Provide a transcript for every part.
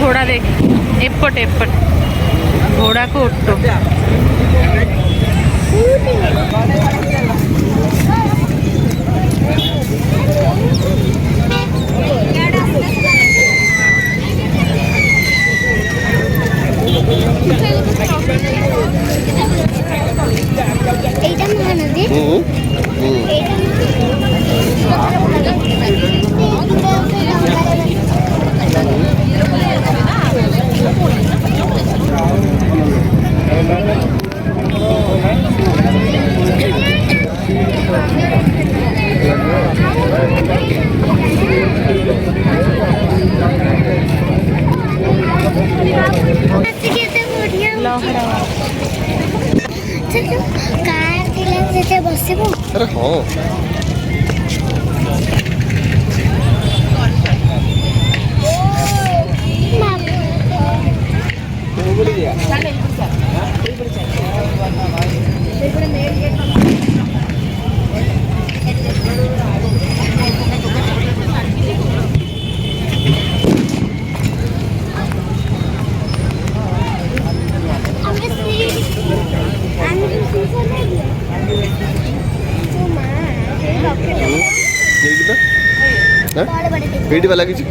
घोड़ा देख एपट एपट घोड़ा को उठो अरे हाँ वीडियो वाला किसी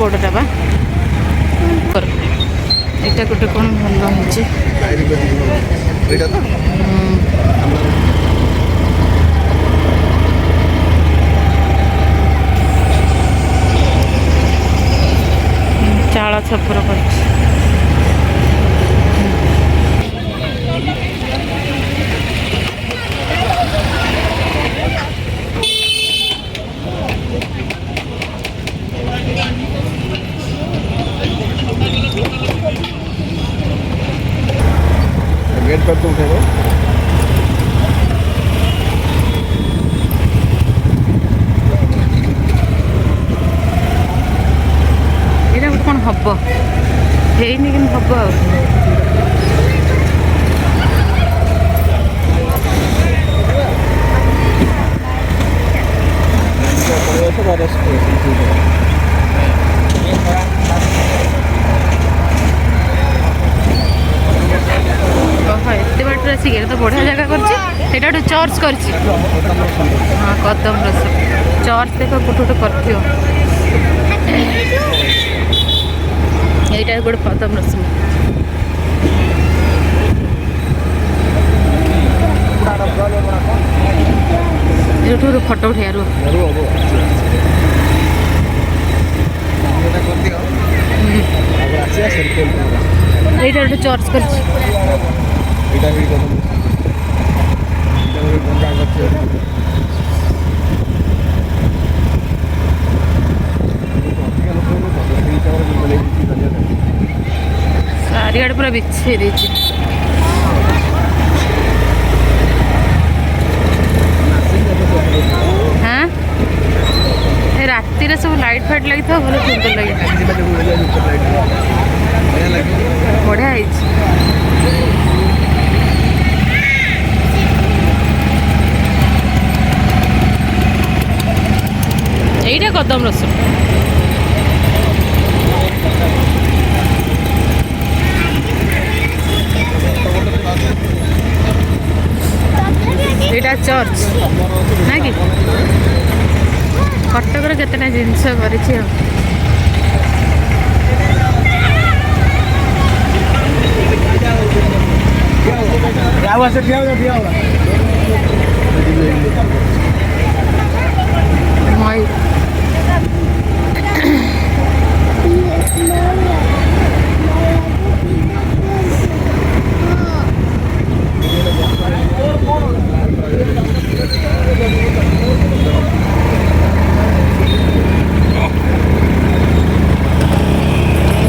बड़टा बा এটা গোটে কোন ভালো হচ্ছে এটা তো ସଫର କରୁଛି। गेट पर तो उठेगा ଏଇଟା ଗୋଟେ କ'ଣ ହବ ହେଇନି କିନ୍ତୁ ହବ ଆଉ। ଏତେ ବାଟରେ ଆସିକି ତ ବଢ଼ିଆ ଜାଗା କରିଛି। ସେଇଟା ଗୋଟେ ଚର୍ଚ୍ଚ କରିଛି। ହଁ କଦମ ରସ ଚର୍ଚ୍ଚ ଦେଖ ଗୋଟେ ଗୋଟେ କରିଥିବ। এইটা ଗୋଟେ କଦମ ରସ ଏଇଠୁ ଗୋଟେ ଫଟୋ ଉଠେଇବାରୁ এইটা ଗୋଟେ ଚର୍ଚ୍ଚ କରିଛି। ଚାରିଆଡ଼େ ପୁରା ବିଛେଇ ଦେଇଛି। ହଁ ଏ ରାତିରେ ସବୁ ଲାଇଟ୍ ଫାଇଟ୍ ଲାଗିଥିବ ଭଲ ସୁନ୍ଦର ଲାଗେ। ବଢ଼ିଆ ହେଇଛି। এইটা কদম রস এইটা চর্চ না কি কটকর কেতটা জিনিস করেছি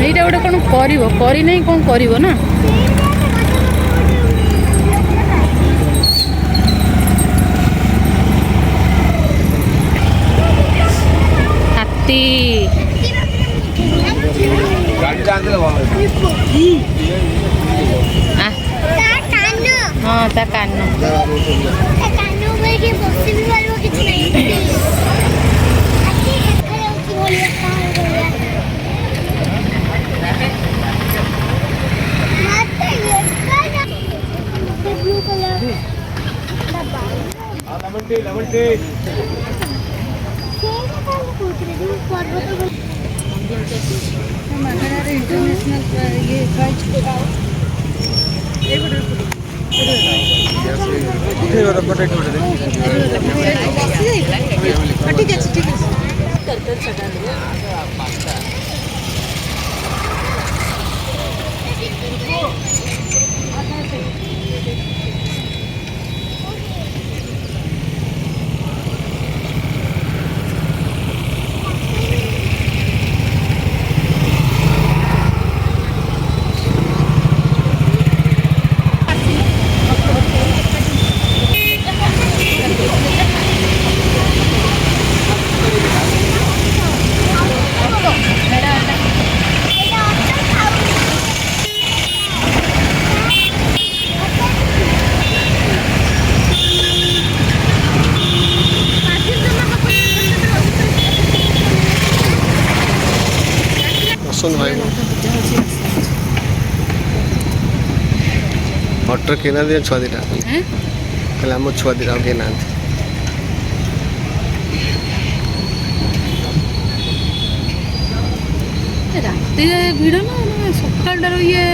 এইটা গোটে কোন করিব করি নাই কোন করিব না হাতি ହଁ ତା କାନ मटर के छुआ दिटा कहले आम छुआ दिटा के ना ରାତିରେ ଭିଡ଼ ନା ସକାଳଟାରୁ ଇଏ